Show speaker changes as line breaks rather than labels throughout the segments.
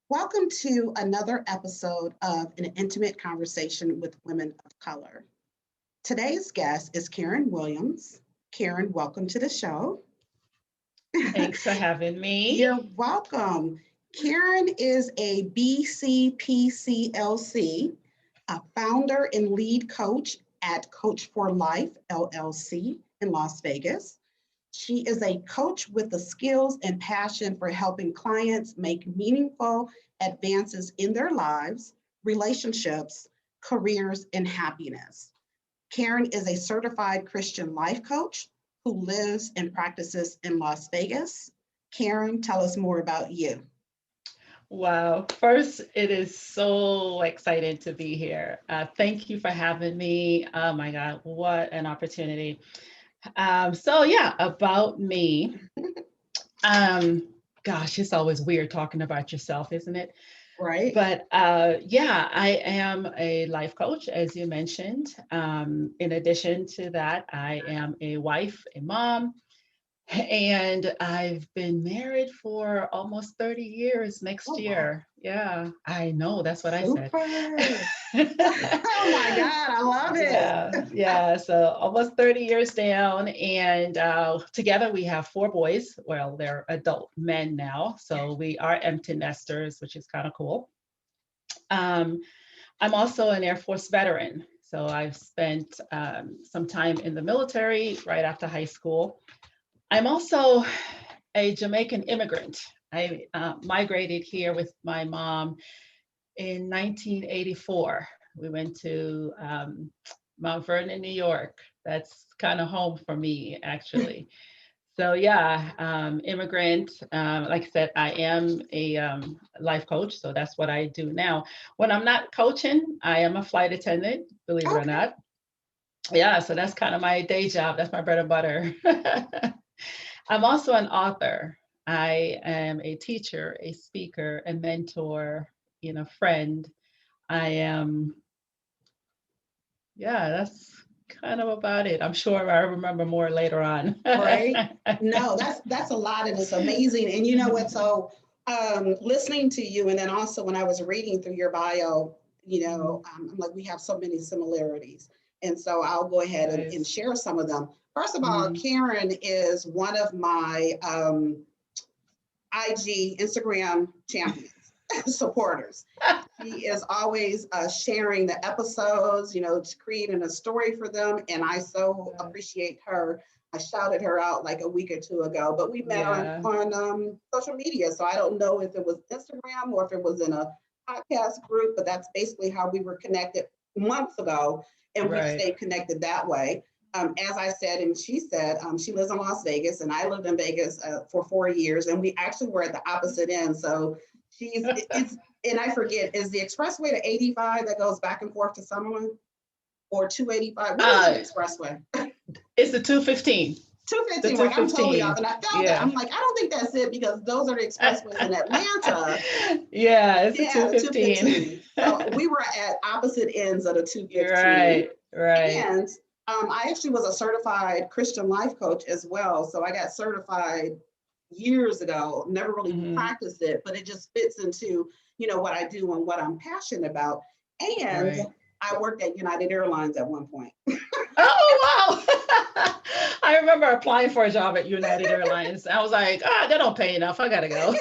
Welcome to another episode of An Intimate Conversation with Women of Color. Today's guest is Karen Williams. Karen, welcome to the show.
Thanks for having me.
You're welcome. Karen is a BCPCLC, a founder and lead coach at COACH4LIFE, LLC in Las Vegas. She is a coach with the skills and passion for helping clients make meaningful advances in their lives, relationships, careers, and happiness. Karen is a certified Christian life coach who lives and practices in Las Vegas. Karen, tell us more about you.
Wow. First, it is so exciting to be here. Thank you for having me. Oh my God, what an opportunity. About me. Gosh, it's always weird talking about yourself, isn't it?
Right.
But I am a life coach, as you mentioned. In addition to that, I am a wife, a mom, and I've been married for almost 30 years next
Oh, wow.
year. Yeah, I know. That's what I said.
Super. Oh my God, I love it.
Yeah. So almost 30 years down. And together we have 4 boys. Well, they're adult men now. So we are empty nesters, which is kind of cool. Um, I'm also an Air Force veteran. So I've spent some time in the military right after high school. I'm also a Jamaican immigrant. I migrated here with my mom in 1984. We went to Mount Vernon, New York. That's kind of home for me, actually. So yeah, immigrant. Like I said, I am a life coach, so that's what I do now. When I'm not coaching, I am a flight attendant, believe it or
Okay.
not. Yeah, so that's kind of my day job. That's my bread and butter. I'm also an author. I am a teacher, a speaker, a mentor, friend. I am, yeah, that's kind of about it. I'm sure I remember more later on.
Right. No, that's a lot and it's amazing. And you know what? So listening to you and then also when I was reading through your bio, I'm like, we have so many similarities. And so I'll go ahead and
Nice.
share some of them. First of all,
Mhm.
Karen is one of my IG, Instagram champions, supporters. She is always sharing the episodes, creating a story for them. And I so appreciate her. I shouted her out like a week or two ago, but we met on,
Yeah.
on social media. So I don't know if it was Instagram or if it was in a podcast group, but that's basically how we were connected months ago. And we've
Right.
stayed connected that way. As I said, and she said, she lives in Las Vegas, and I lived in Vegas for 4 years, and we actually were at the opposite end. So it's, and I forget, is the expressway to 85 that goes back and forth to Summerlin or 285? What is
uh,
an expressway?
it's the 215. The
215, right? I'm totally off.
215.
And I found that.
Yeah.
I'm like, I don't think that's it because those are the expressways in Atlanta.
Yeah, it's the
Yeah, the
215.
215. So we were at opposite ends of the 215.
Right, right.
And I actually was a certified Christian life coach as well. So I got certified years ago, never really
Hmm.
practiced it, but it just fits into, what I do and what I'm passionate about. And
Right.
I worked at United Airlines at one point.
Oh, wow. I remember applying for a job at United Airlines. I was like, they don't pay enough. I gotta go.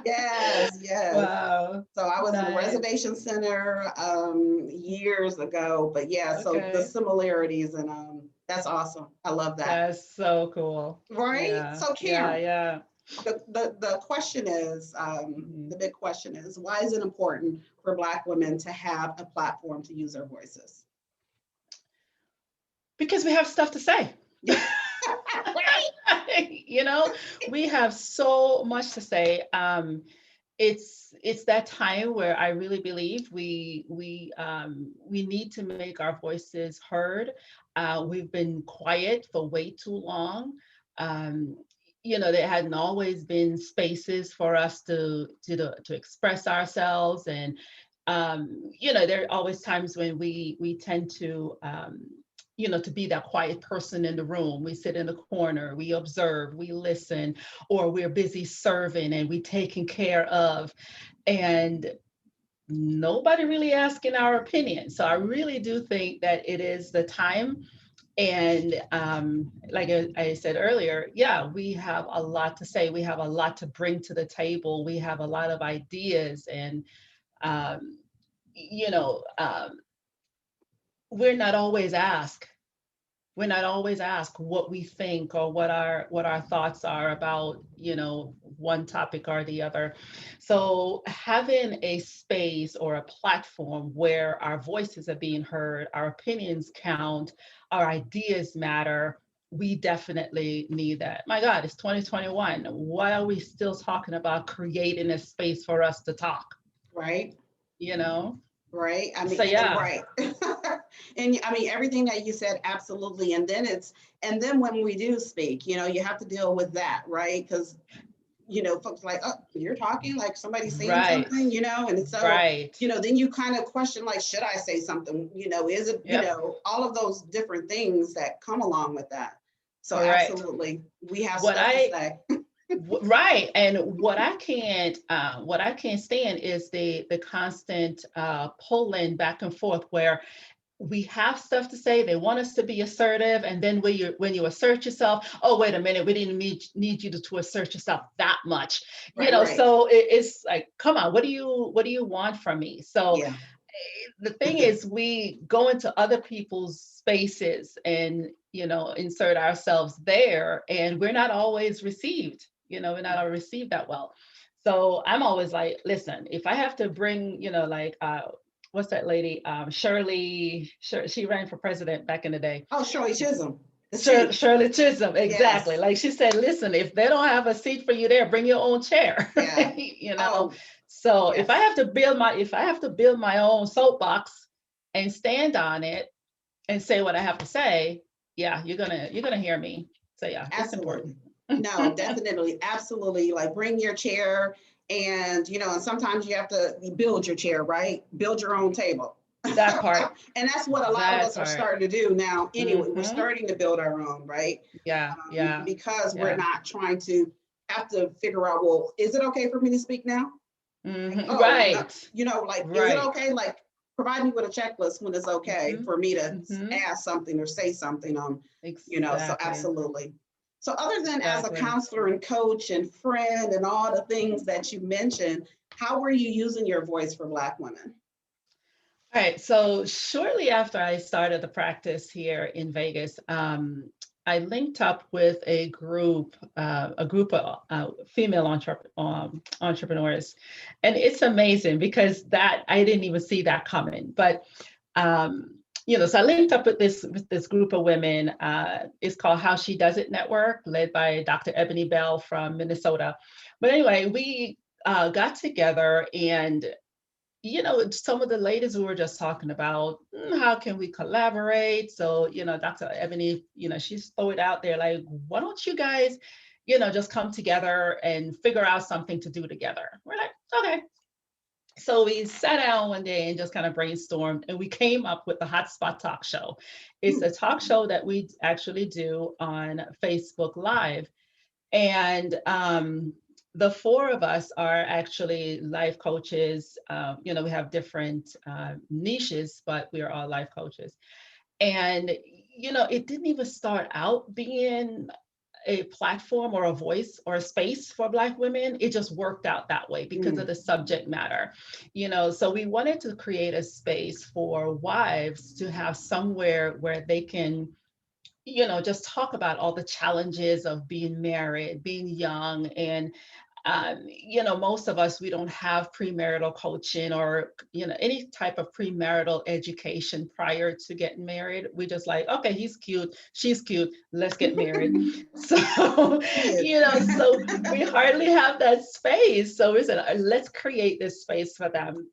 Yes, yes.
Wow.
So I was in a
Nice.
reservation center years ago, but yeah, so the
Okay.
similarities and that's awesome. I love that.
That's so cool.
Right?
Yeah.
So
Yeah.
Karen,
Yeah.
the question is,
Mhm.
the big question is, why is it important for Black women to have a platform to use their voices?
Because we have stuff to say.
Right?
you know, we have so much to say. It's that time where I really believe we need to make our voices heard. We've been quiet for way too long. Um, there hadn't always been spaces for us to express ourselves, and there are always times when we tend to to be that quiet person in the room. We sit in the corner, we observe, we listen, or we're busy serving and we taking care of, and nobody really asking our opinion. So I really do think that it is the time. And like I said earlier, yeah, we have a lot to say. We have a lot to bring to the table. We have a lot of ideas, and um, you know, um, we're not always asked. We're not always asked what we think or what our thoughts are about, one topic or the other. So having a space or a platform where our voices are being heard, our opinions count, our ideas matter, we definitely need that. My God, it's 2021. Why are we still talking about creating a space for us to talk?
Right.
You know?
Right. I mean,
So yeah.
right. And I mean, everything that you said, absolutely. And then when we do speak, you have to deal with that, right? Because, folks like, oh, you're talking like somebody saying
Right.
something, and so,
Right.
then you kind of question, like, should I say something? Is it,
Yep.
all of those different things that come along with that. So
Correct.
absolutely, we have
What
stuff to say.
Right, and what I can't stand is the constant pulling back and forth where we have stuff to say. They want us to be assertive, and then when you assert yourself, oh wait a minute, we didn't need you to assert yourself that much,
Right.
So it's like, come on, what do you want from me? So
Yeah.
the thing is, we go into other people's spaces and insert ourselves there, and we're not always received. We're not always received that well. So I'm always like, listen, if I have to bring, like what's that lady, Shirley, she ran for president back in the day.
Oh, Shirley Chisholm.
Shirley Chisholm, exactly.
Yes.
Like she said, listen, if they don't have a seat for you there, bring your own chair.
Yeah. Oh,
So
yes.
if I have to build my own soapbox and stand on it and say what I have to say, yeah, you're gonna hear me. So yeah, it's important.
No, definitely, absolutely. Like, bring your chair, and and sometimes you have to build your chair, right? Build your own table.
That part.
And that's what a lot of
That
us are
part.
starting to do now. Anyway, we're
Mm-hmm.
starting to build our own, right?
Yeah, yeah,
Because we're
yeah.
not trying to have to figure out, well, is it okay for me to speak now?
Mm-hmm.
Oh,
Right.
like, is it
Right.
okay? Like, provide me with a checklist when it's okay
Mm-hmm.
for me to
Mm-hmm.
ask something or say something on, so
Exactly.
absolutely. So other than as a
Exactly.
counselor and coach and friend and all the things that you mentioned, how were you using your voice for Black women?
All right. So shortly after I started the practice here in Vegas, I linked up with a group of female entrepreneurs, and it's amazing because that I didn't even see that coming. But so I linked up with this group of women. It's called How She Does It Network, led by Dr. Ebony Bell from Minnesota. But anyway, we got together, and some of the ladies we were just talking about, how can we collaborate? So, Dr. Ebony, she's throw it out there like, why don't you guys, just come together and figure out something to do together? We're like, okay. So we sat down one day and just kind of brainstormed, and we came up with the Hotspot Talk Show. It's a talk show that we actually do on Facebook Live. And the four of us are actually life coaches. We have different niches, but we are all life coaches. And, it didn't even start out being a platform or a voice or a space for Black women. It just worked out that way because of the subject matter. So we wanted to create a space for wives to have somewhere where they can just talk about all the challenges of being married, being young. And, most of us, we don't have premarital coaching or, any type of premarital education prior to getting married. We just like, okay, he's cute, she's cute, let's get married. So, so we hardly have that space. So we said, let's create this space for them.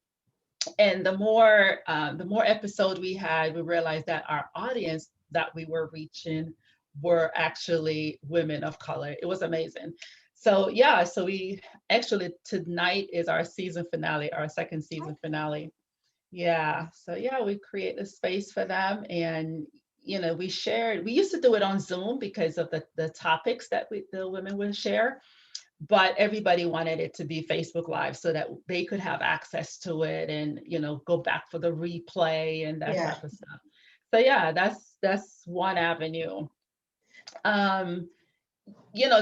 And the more episode we had, we realized that our audience that we were reaching were actually women of color. It was amazing. So yeah, so we actually, tonight is our season finale, our second season finale. Yeah. So yeah, we create a space for them, and we used to do it on Zoom because of the topics that the women would share, but everybody wanted it to be Facebook Live so that they could have access to it and, go back for the replay and that
Yeah.
type of stuff. So yeah, that's one avenue.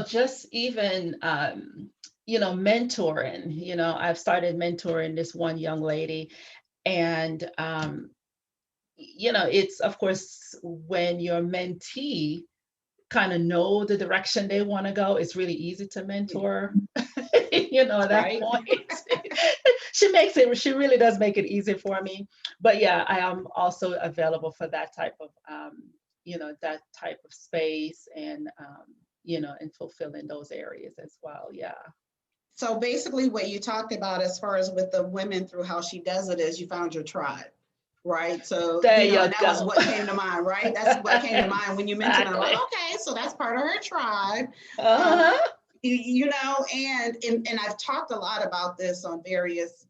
Just even, mentoring, I've started mentoring this one young lady, and, it's, of course, when your mentee kind of know the direction they want to go, it's really easy to mentor. At that
Right.
point, she really does make it easy for me. But yeah, I am also available for that type of, that type of space, and, and fulfilling those areas as well. Yeah.
So basically what you talked about as far as with the women through how she does it is you found your tribe, right? So,
There you
and that was
go.
what came to mind, right? That's what came to mind when you mentioned it. I'm like,
Exactly.
okay, so that's part of her tribe.
Uh-huh.
And I've talked a lot about this on various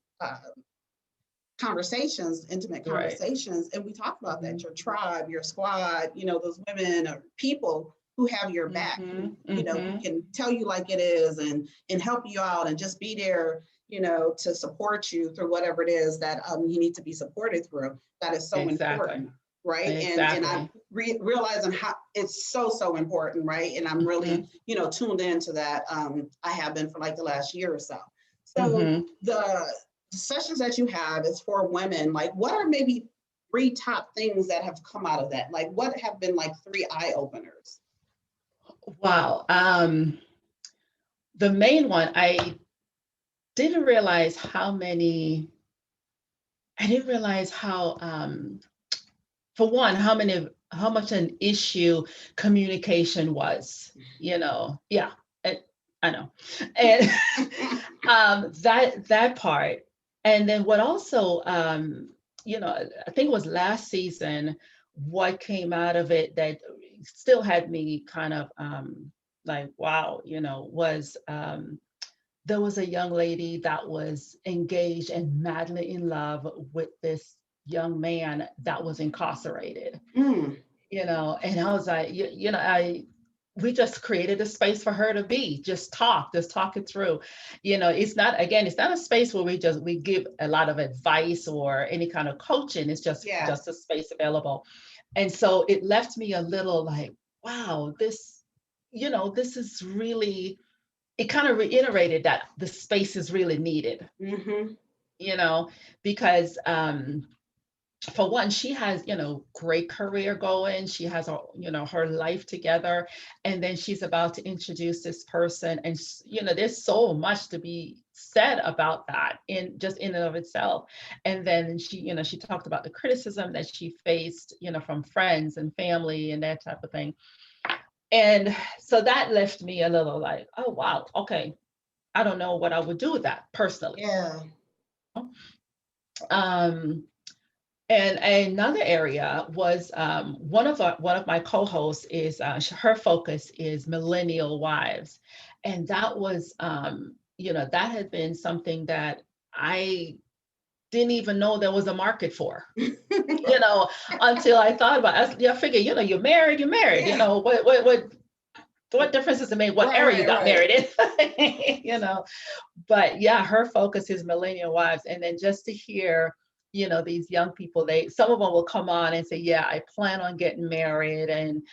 conversations, intimate
Right.
conversations, and we talk about that,
Mhm.
your tribe, your squad, those women or people who have your back, who can tell you like it is and help you out and just be there, to support you through whatever it is that you need to be supported through. That is so
Exactly.
important, right?
Exactly.
And I'm realizing how it's so important, right? And I'm really, tuned into that. I have been for like the last year or so. So the sessions that you have is for women. Like, what are maybe 3 top things that have come out of that? Like, what have been like 3 eye openers?
Wow. The main one, I didn't realize how for one, how much an issue communication was, yeah, I know. And that part. And then what also, I think it was last season, what came out of it that still had me kind of like, wow, was there was a young lady that was engaged and madly in love with this young man that was incarcerated. And I was like, we just created a space for her to just talk it through. It's not a space where we give a lot of advice or any kind of coaching. It's just a space available. And so it left me a little like, wow, this is really, it kind of reiterated that the space is really needed, because for one, she has, great career going. She has, her life together. And then she's about to introduce this person. And, there's so much to be said about that in and of itself. And then she talked about the criticism that she faced, from friends and family and that type of thing. And so that left me a little like, oh, wow, okay. I don't know what I would do with that personally.
Yeah.
And another area was one of my co-hosts is her focus is millennial wives, and that was that had been something that I didn't even know there was a market for, until I thought about it. I figure, you're married,
Yeah.
what difference does it make what
Right,
area you got
right.
married in? But yeah, her focus is millennial wives. And then just to hear, these young people, some of them will come on and say, yeah, I plan on getting married, and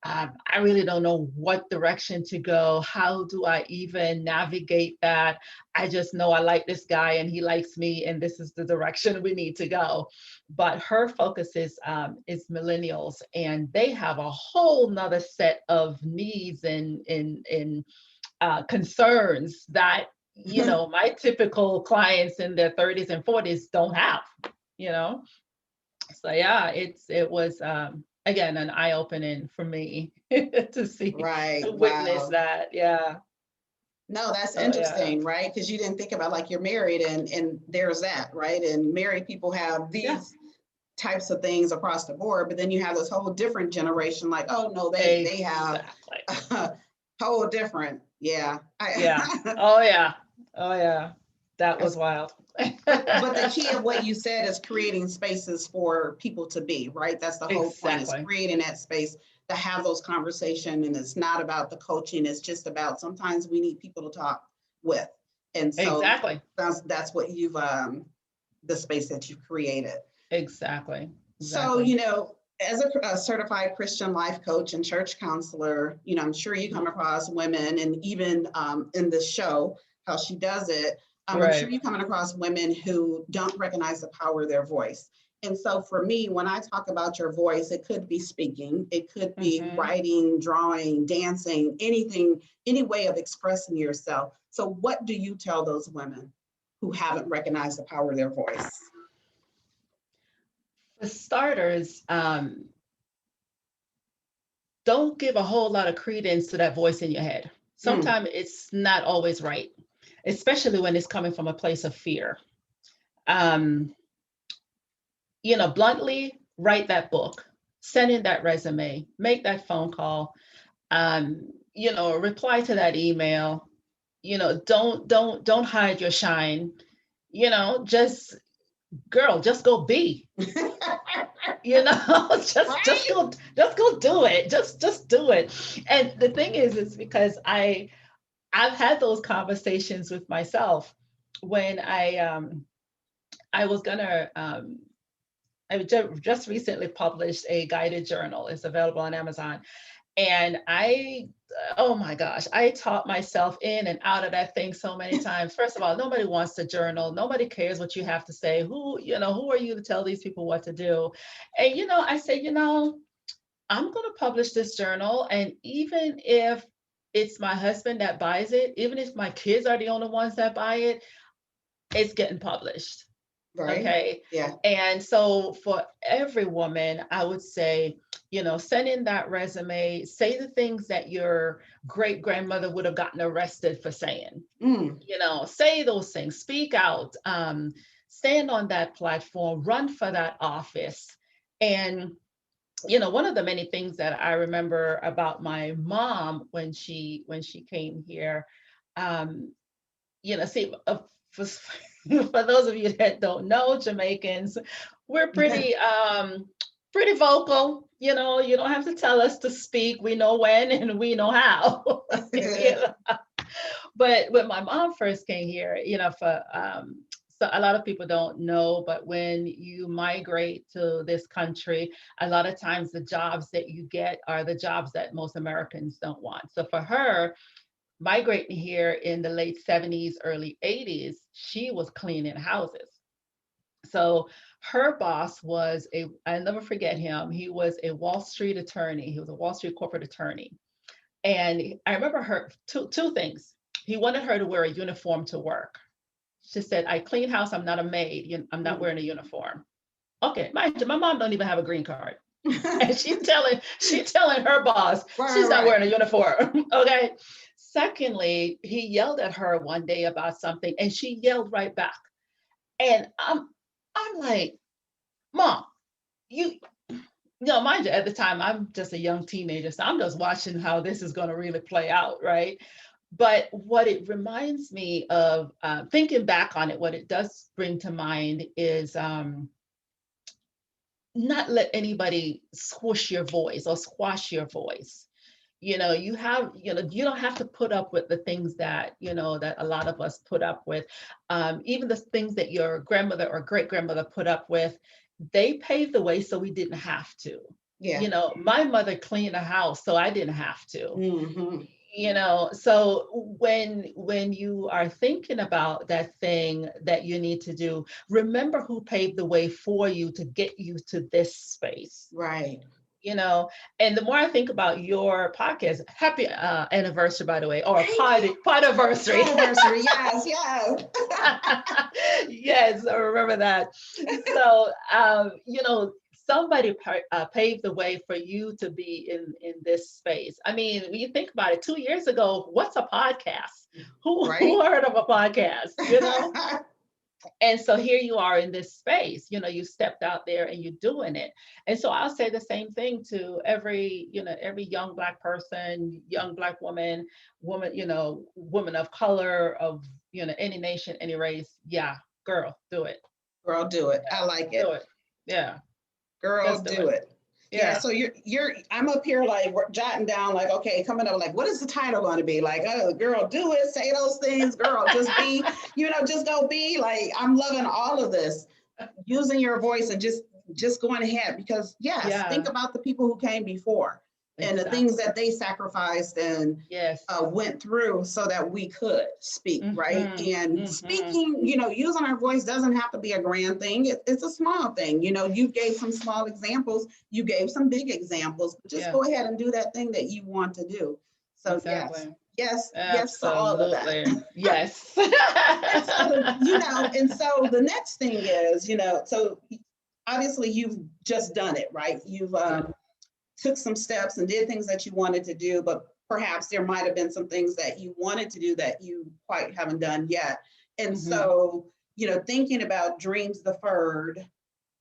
I really don't know what direction to go. How do I even navigate that? I just know I like this guy and he likes me, and this is the direction we need to go. But her focus is millennials, and they have a whole nother set of needs and concerns that my typical clients in their 30s and 40s don't have. So yeah, it was again an eye-opening for me to see,
Right.
to witness
Wow.
that. Yeah.
No, that's
Oh yeah.
interesting, right? Because you didn't think about like you're married and there's that, right? And married people have
Yeah.
these types of things across the board, but then you have this whole different generation, like, oh no, they have
Exactly.
a whole different, yeah.
Yeah. Oh yeah. Oh yeah. That was wild.
But the key of what you said is creating spaces for people to be, right? That's the whole point, is
Exactly.
creating that space to have those conversations. And it's not about the coaching. It's just about, sometimes we need people to talk with. And so
Exactly.
that's what you've, the space that you've created.
Exactly.
So,
Exactly.
as a certified Christian life coach and church counselor, I'm sure you come across women, and even in this show, how she does it, I'm sure
Right.
you're coming across women who don't recognize the power of their voice. And so for me, when I talk about your voice, it could be speaking, it could be
Mhm.
writing, drawing, dancing, anything, any way of expressing yourself. So what do you tell those women who haven't recognized the power of their voice?
For starters, don't give a whole lot of credence to that voice in your head. Sometimes it's not always right, especially when it's coming from a place of fear. Um, Bluntly, write that book, send in that resume, make that phone call, reply to that email. Don't hide your shine. Just girl, just go be. just
Right?
just go do it. Just do it. And the thing is because I've had those conversations with myself when I was gonna I just recently published a guided journal. It's available on Amazon. And oh my gosh, I taught myself in and out of that thing so many times. First of all, nobody wants to journal. Nobody cares what you have to say. Who are you to tell these people what to do? And, I said, I'm going to publish this journal. And even if it's my husband that buys it, even if my kids are the only ones that buy it, it's getting published.
Right.
Okay.
Yeah.
And so for every woman, I would say, send in that resume, say the things that your great grandmother would have gotten arrested for saying, say those things, speak out, stand on that platform, run for that office. And, one of the many things that I remember about my mom when she came here, see, for, for those of you that don't know, Jamaicans, we're pretty vocal. You don't have to tell us to speak. We know when and we know how. But when my mom first came here, so a lot of people don't know, but when you migrate to this country, a lot of times the jobs that you get are the jobs that most Americans don't want. So for her, migrating here in the late 70s, early 80s, she was cleaning houses. So her boss I'll never forget him. He was a Wall Street attorney. He was a Wall Street corporate attorney. And I remember her two things. He wanted her to wear a uniform to work. She said, I clean house, I'm not a maid. I'm not wearing a uniform. Okay, mind you, my mom don't even have a green card. And she's telling her boss, she's not wearing a uniform. Okay. Secondly, he yelled at her one day about something and she yelled right back. And I'm like, Mom, mind you, at the time, I'm just a young teenager. So I'm just watching how this is going to really play out. Right. But what it reminds me of, thinking back on it, what it does bring to mind is, not let anybody squish your voice or squash your voice. You don't have to put up with the things that that a lot of us put up with. Even the things that your grandmother or great grandmother put up with, they paved the way so we didn't have to. My mother cleaned a house so I didn't have to. So when you are thinking about that thing that you need to do, remember who paved the way for you to get you to this space.
Right.
And the more I think about your podcast, happy anniversary, by the way, or podiversary.
Podiversary, yes, yes.
Yes, I remember that. So, somebody paved the way for you to be in this space. I mean, when you think about it, 2 years ago, what's a podcast? Who heard of a podcast? And so here you are in this space, you stepped out there and you're doing it. And so I'll say the same thing to every young Black person, young Black woman, woman of color, of, any nation, any race. Yeah, girl, do it.
Girl, do it. I like it.
Do it. Yeah.
Girl, do it. Yeah.
Yeah.
So I'm up here like jotting down, like, okay, coming up, like, what is the title going to be? Like, oh, girl, do it. Say those things, girl. Just be, just go be. Like, I'm loving all of this, using your voice and just going ahead, because yes, think about the people who came before and the things that they sacrificed and went through so that we could speak, right? And speaking, using our voice doesn't have to be a grand thing. It's a small thing. You gave some small examples, you gave some big examples, but just go ahead and do that thing that you want to do. So yes to all of that.
Yes.
And so the next thing is, so obviously you've just done it, right? You've took some steps and did things that you wanted to do, but perhaps there might have been some things that you wanted to do that you quite haven't done yet. And so, thinking about dreams deferred,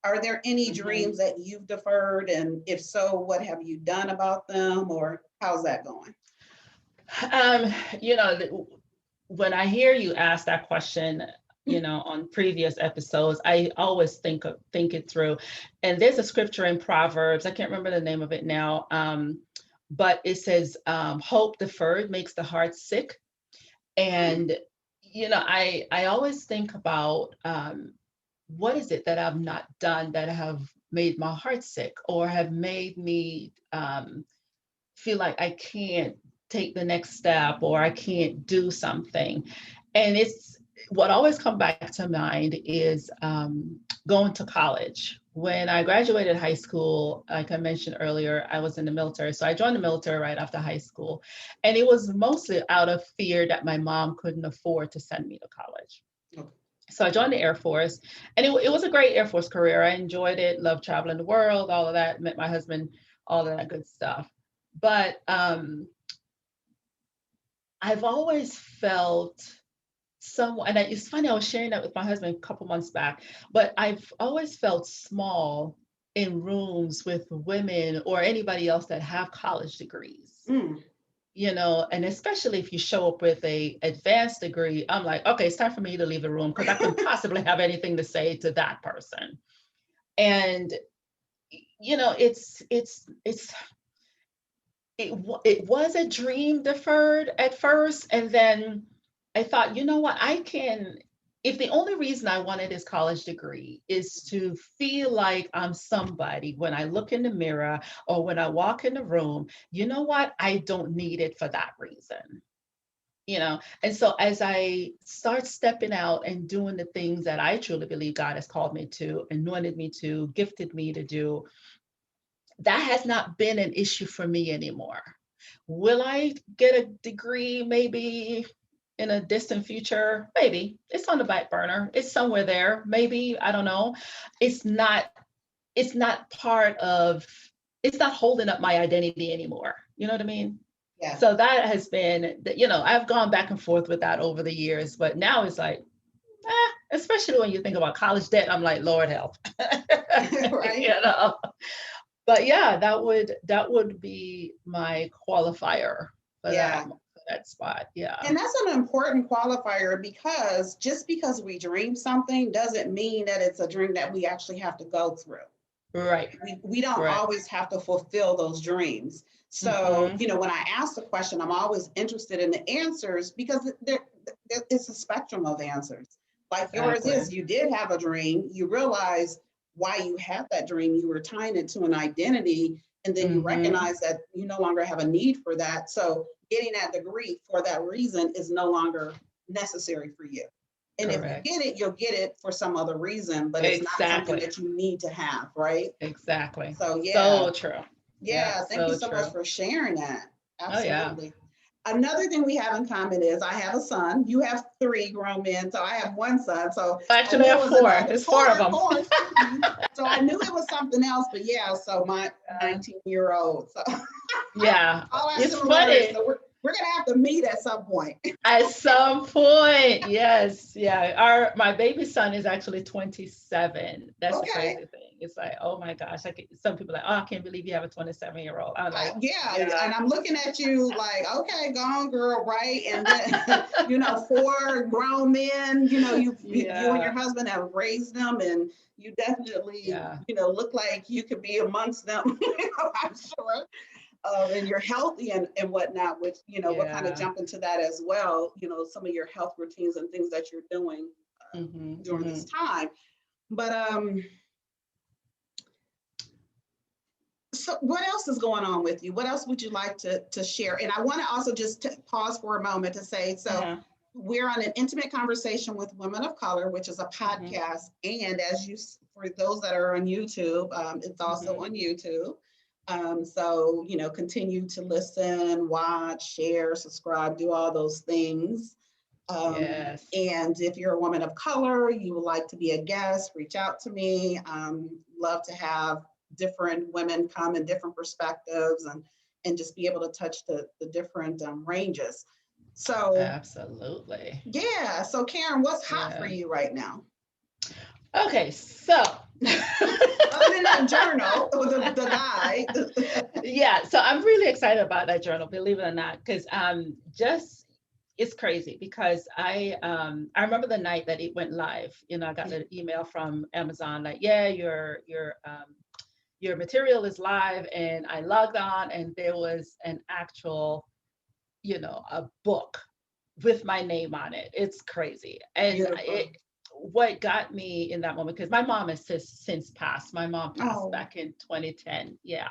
are there any dreams that you've deferred? And if so, what have you done about them, or how's that going?
When I hear you ask that question, on previous episodes, I always think it through. And there's a scripture in Proverbs, I can't remember the name of it now, but it says, hope deferred makes the heart sick. And, I always think about what is it that I've not done that have made my heart sick, or have made me feel like I can't take the next step, or I can't do something. And what always comes back to mind is going to college. When I graduated high school, like I mentioned earlier, I was in the military. So I joined the military right after high school. And it was mostly out of fear that my mom couldn't afford to send me to college. Okay. So I joined the Air Force, and it was a great Air Force career. I enjoyed it, loved traveling the world, all of that, met my husband, all of that good stuff. But I've always felt and it's funny, I was sharing that with my husband a couple months back, but I've always felt small in rooms with women or anybody else that have college degrees. And especially if you show up with a advanced degree, I'm like, okay, it's time for me to leave the room, because I couldn't possibly have anything to say to that person. And it was a dream deferred at first, and then I thought, what, if the only reason I wanted this college degree is to feel like I'm somebody when I look in the mirror or when I walk in the room, what, I don't need it for that reason. And so as I start stepping out and doing the things that I truly believe God has called me to, anointed me to, gifted me to do, that has not been an issue for me anymore. Will I get a degree maybe in a distant future? Maybe. It's on the back burner. It's somewhere there. Maybe, I don't know. It's not holding up my identity anymore. You know what I mean? Yeah. So that has been, I've gone back and forth with that over the years, but now it's like, especially when you think about college debt, I'm like, Lord help. Right. But yeah, that would be my qualifier for that spot. Yeah.
And that's an important qualifier, because just because we dream something doesn't mean that it's a dream that we actually have to go through.
Right.
We don't always have to fulfill those dreams. So, when I ask the question, I'm always interested in the answers, because it's a spectrum of answers. Like yours is, you did have a dream, you realize why you had that dream, you were tying it to an identity, and then you recognize that you no longer have a need for that. So getting that degree for that reason is no longer necessary for you. And Correct. If you get it, you'll get it for some other reason, but it's not something that you need to have, right?
Exactly.
So
So true.
Yeah, thank you so much for sharing that. Absolutely.
Oh, yeah.
Another thing we have in common is I have a son. You have 3 grown men, so I have 1 son. So
actually, I have 4. It's 4 of them.
4. So I knew it was something else, but so my 19-year-old. So
yeah, it's funny.
So We're gonna have to meet at some point.
At some point, yes, yeah. My baby son is actually 27. That's the
Okay.
crazy thing. It's like, oh my gosh, some people are like, oh, I can't believe you have a 27-year-old. I'm like,
Yeah,
yeah,
and I'm looking at you like, okay, go on, girl, right? And then, 4 grown men, you and your husband have raised them, and you definitely,
yeah,
look like you could be amongst them, I'm sure. And you're healthy and whatnot, which, we'll kind of
yeah.
jump into that as well, some of your health routines and things that you're doing during this time. But so what else is going on with you? What else would you like to share? And I want to also just pause for a moment to say, so we're on an intimate conversation with women of color, which is a podcast. And for those that are on YouTube, it's also on YouTube. So, continue to listen, watch, share, subscribe, do all those things.
Yes.
And if you're a woman of color, you would like to be a guest, reach out to me. Love to have different women come in different perspectives and just be able to touch the different ranges. So
absolutely.
Yeah. So Karen, what's hot for you right now?
Okay, so
other than that journal or the guide.
Yeah, so I'm really excited about that journal, believe it or not, because it's crazy because I remember the night that it went live. I got an email from Amazon like, yeah, your material is live, and I logged on, and there was an actual, a book with my name on it. It's crazy, and what got me in that moment, because my mom has since passed. My mom passed back in 2010. Yeah.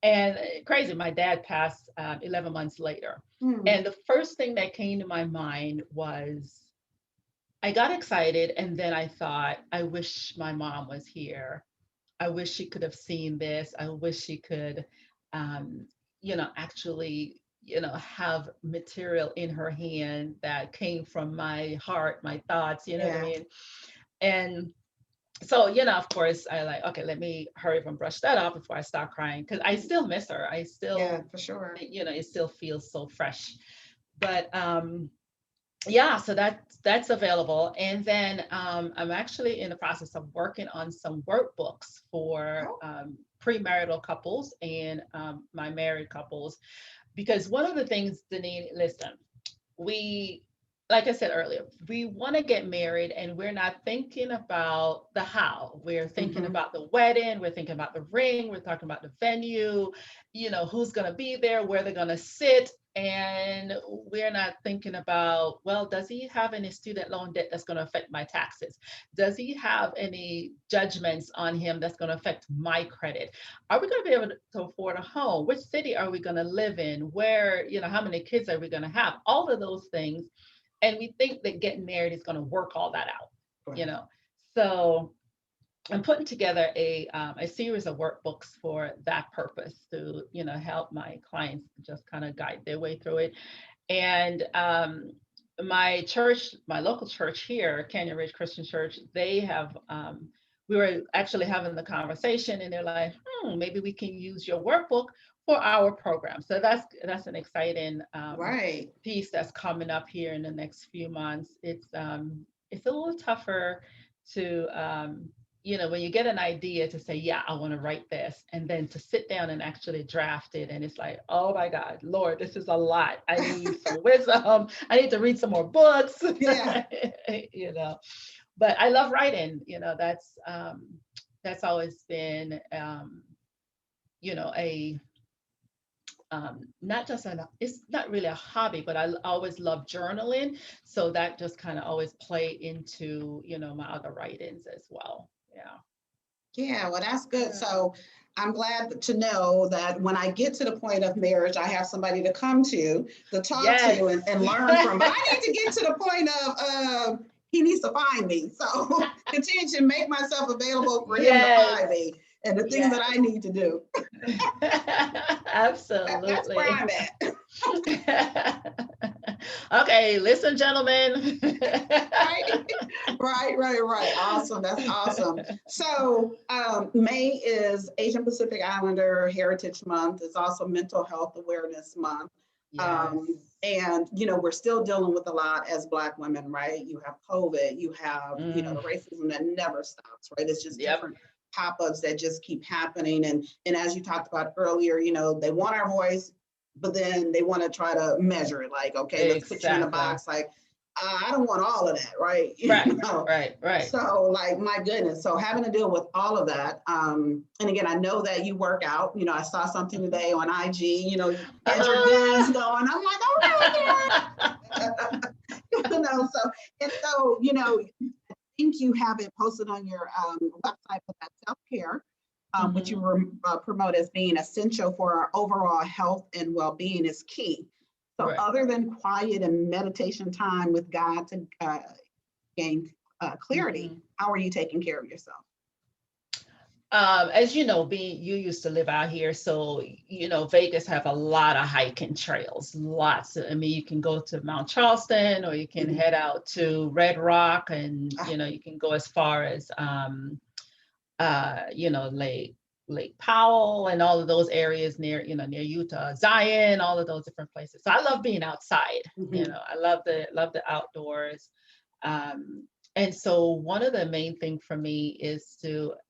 And crazy, my dad passed 11 months later. And the first thing that came to my mind was, I got excited, and then I thought, I wish my mom was here. I wish she could have seen this. I wish she could, actually, have material in her hand that came from my heart, my thoughts, what I mean? And so, of course, I like, okay, let me hurry up and brush that off before I start crying, because I still miss her. I still,
for sure.
It still feels so fresh. But yeah, so that's available. And then I'm actually in the process of working on some workbooks for premarital couples and my married couples, because one of the things, Denise, listen, like I said earlier, we want to get married, and we're not thinking about the how. We're thinking about the wedding. We're thinking about the ring. We're talking about the venue, who's going to be there, where they're going to sit. And we're not thinking about, well, does he have any student loan debt that's going to affect my taxes? Does he have any judgments on him that's going to affect my credit? Are we going to be able to afford a home? Which city are we going to live in? Where, how many kids are we going to have? All of those things. And we think that getting married is going to work all that out, So I'm putting together a series of workbooks for that purpose to, help my clients just kind of guide their way through it. And my church, my local church here, Canyon Ridge Christian Church, they have, we were actually having the conversation, and they're like, maybe we can use your workbook for our program. So that's an exciting piece that's coming up here in the next few months. It's a little tougher to when you get an idea to say, yeah, I want to write this, and then to sit down and actually draft it, and it's like, oh my God, Lord, this is a lot. I need some wisdom. I need to read some more books. But I love writing. That's always been not just it's not really a hobby, but I always love journaling. So that just kind of always play into, my other writings as well.
Yeah, well, that's good. So I'm glad to know that when I get to the point of marriage, I have somebody to come to talk to and learn from. But I need to get to the point of he needs to find me. So continue to make myself available for him to find me and the things that I need to do.
Absolutely.
That's where I'm at.
Okay, listen, gentlemen.
Right. Awesome. That's awesome. So May is Asian Pacific Islander Heritage Month. It's also Mental Health Awareness Month. And, we're still dealing with a lot as Black women, right? You have COVID, you have, the racism that never stops, right? It's just different pop-ups that just keep happening. And as you talked about earlier, they want our voice, but then they want to try to measure it. Like, okay, let's put you in a box. Like, I don't want all of that, right?
Right.
So, like, my goodness. So having to deal with all of that. And again, I know that you work out. I saw something today on IG. You had your guns going. I'm like, oh, so I think you have it posted on your website with that self-care, which you promote as being essential for our overall health and well-being is key. So other than quiet and meditation time with God to gain clarity, how are you taking care of yourself?
As you know, you used to live out here, so Vegas have a lot of hiking trails, lots. I mean, you can go to Mount Charleston, or you can head out to Red Rock, and you can go as far as Lake Powell and all of those areas near Utah, Zion, all of those different places. So I love being outside. I love the outdoors. And so one of the main things for me is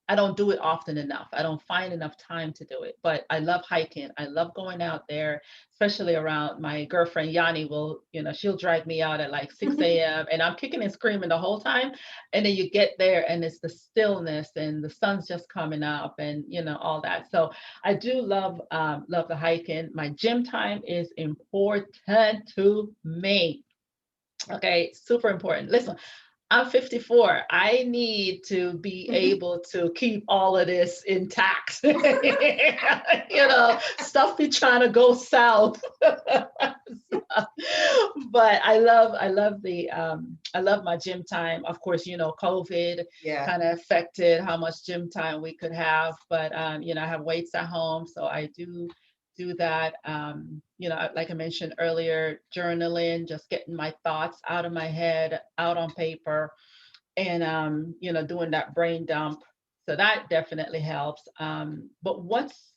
I don't do it often enough. I don't find enough time to do it, but I love hiking. I love going out there, especially around my girlfriend Yanni she'll drag me out at like 6 a.m. and I'm kicking and screaming the whole time. And then you get there and it's the stillness and the sun's just coming up and, all that. So I do love the hiking. My gym time is important to me. Okay, super important. Listen, I'm 54. I need to be able to keep all of this intact. Stuff be trying to go south. But I love my gym time. Of course, COVID kind of affected how much gym time we could have. But I have weights at home, so I do that. Like I mentioned earlier, journaling, just getting my thoughts out of my head, out on paper, and doing that brain dump. So that definitely helps. But what's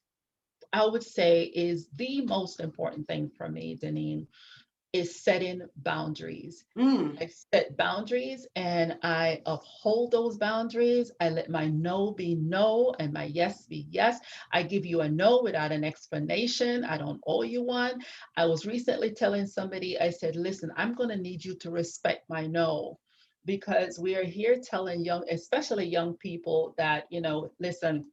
I would say is the most important thing for me, Deneen, is setting boundaries. I set boundaries and I uphold those boundaries. I let my no be no and my yes be yes. I give you a no without an explanation. I don't owe you one. I was recently telling somebody, I said, listen, I'm going to need you to respect my no, because we are here telling especially young people that, listen,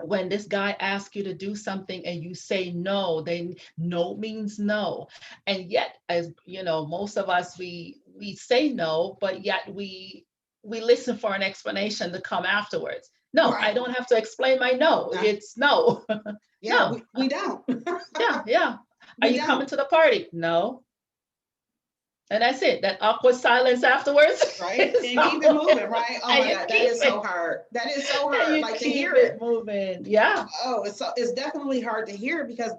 when this guy asks you to do something and you say no, then no means no. And yet, as most of us, we say no, but yet we listen for an explanation to come afterwards. No, I don't have to explain my no. It's no.
Yeah, no. We don't.
Yeah. Are you coming to the party? No. And that's it. That awkward silence afterwards.
Right. And keep it moving, right? Oh my God, that is so hard. That is so hard. Like to hear it
moving. Yeah.
Oh, it's definitely hard to hear because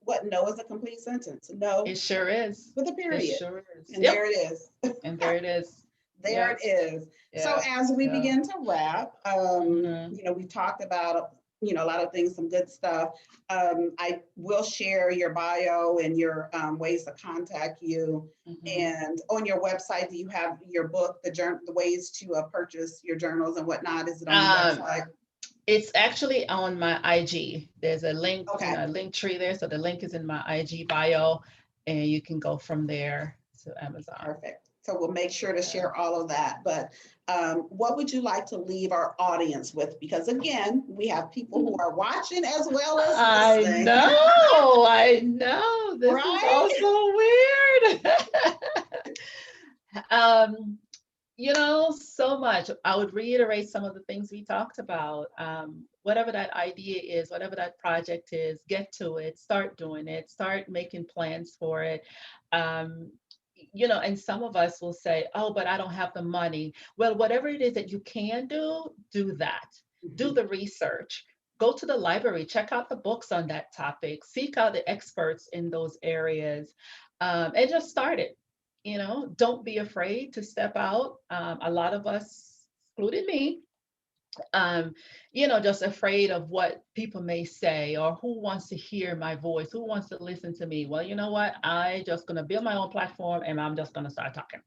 what no is a complete sentence. No.
It sure is.
With a period.
It sure is.
And there it is.
And there it is.
There it is. So as we begin to wrap, we talked about a lot of things, some good stuff. I will share your bio and your ways to contact you. And on your website, do you have your book, the ways to purchase your journals and whatnot? Is it on your website?
It's actually on my IG. There's a link, a link tree there. So the link is in my IG bio, and you can go from there to Amazon.
Perfect. So we'll make sure to share all of that. But what would you like to leave our audience with? Because again, we have people who are watching as well as listening.
I know. This is also weird. So much. I would reiterate some of the things we talked about. Whatever that idea is, whatever that project is, get to it, start doing it, start making plans for it. And some of us will say, oh, but I don't have the money. Well, whatever it is that you can do that. Do the research. Go to the library, check out the books on that topic, seek out the experts in those areas, and just start it. Don't be afraid to step out. A lot of us, including me, just afraid of what people may say, or who wants to hear my voice, who wants to listen to me. Well, you know what? I just gonna build my own platform and I'm just gonna start talking.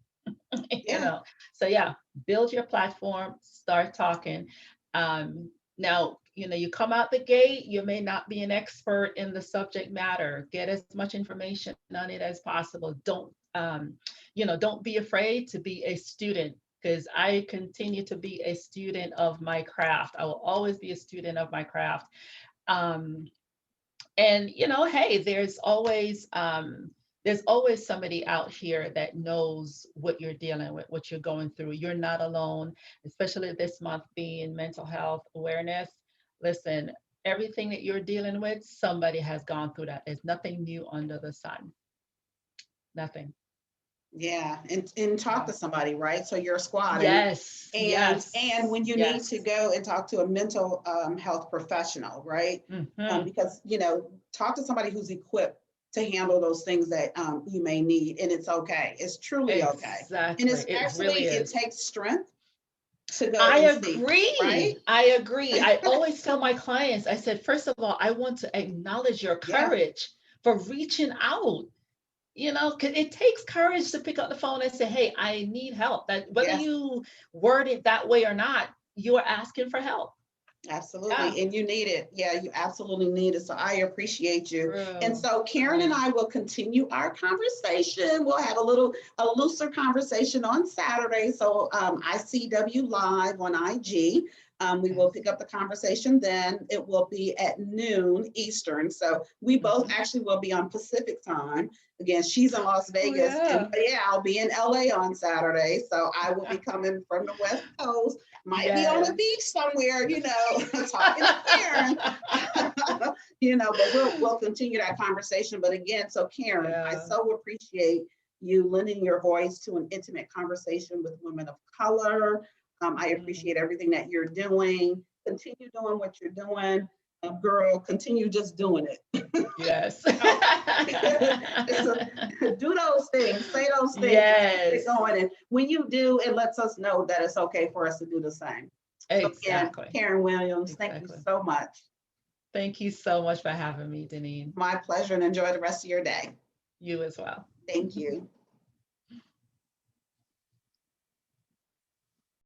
Yeah.
So yeah, build your platform, start talking. Now, you come out the gate, you may not be an expert in the subject matter. Get as much information on it as possible. Don't be afraid to be a student, because I continue to be a student of my craft. I will always be a student of my craft. Um, and hey, there's always somebody out here that knows what you're dealing with, what you're going through. You're not alone, especially this month being mental health awareness. Listen, everything that you're dealing with, somebody has gone through that. There's nothing new under the sun. Nothing.
Yeah, and talk to somebody, right? So you're a squad,
Yes,
and
yes,
when you need to
yes.
go and talk to a mental health professional, right?
Hmm.
Because talk to somebody who's equipped to handle those things that you may need, and it's okay. It's truly okay, and
Exactly.
it's
It
actually
really
it
is.
takes strength to go
I
and seek, right?
agree. I agree. I always tell my clients, I said, first of all, I want to acknowledge your
Yeah,
courage for reaching out. Because it takes courage to pick up the phone and say, hey, I need help. That whether
yes.
you word it that way or not, you're asking for help. Yeah.
Absolutely. And you need it. Yeah, you absolutely need it. So I appreciate you. And
True.
so Karen and
True.
I will continue our conversation. We'll have a looser conversation on Saturday. So ICW Live on IG. We
Okay.
will pick up the conversation then. It will be at noon Eastern. So we both
Mhm.
actually will be on Pacific time. Again, she's in Las
Oh,
Vegas. And
yeah.
yeah, I'll be in LA on Saturday. So I will be coming from the West Coast, might be on the
Yes.
beach somewhere, talking to Karen, but we'll continue that conversation. But again, so Karen, I
Yeah.
so appreciate you lending your voice to an intimate conversation with women of color. I
Mm.
appreciate everything that you're doing. Continue doing what you're doing. Girl, continue just doing it.
Yes.
Do those things, say those things, and keep it
Yes.
going. And when you do, it lets us know that it's okay for us to do the same. So again,
Exactly.
Karen Williams, thank you
Exactly.
so much.
Thank you so much for having me, Deneen.
My pleasure, and enjoy the rest of your day.
You as well.
Thank you.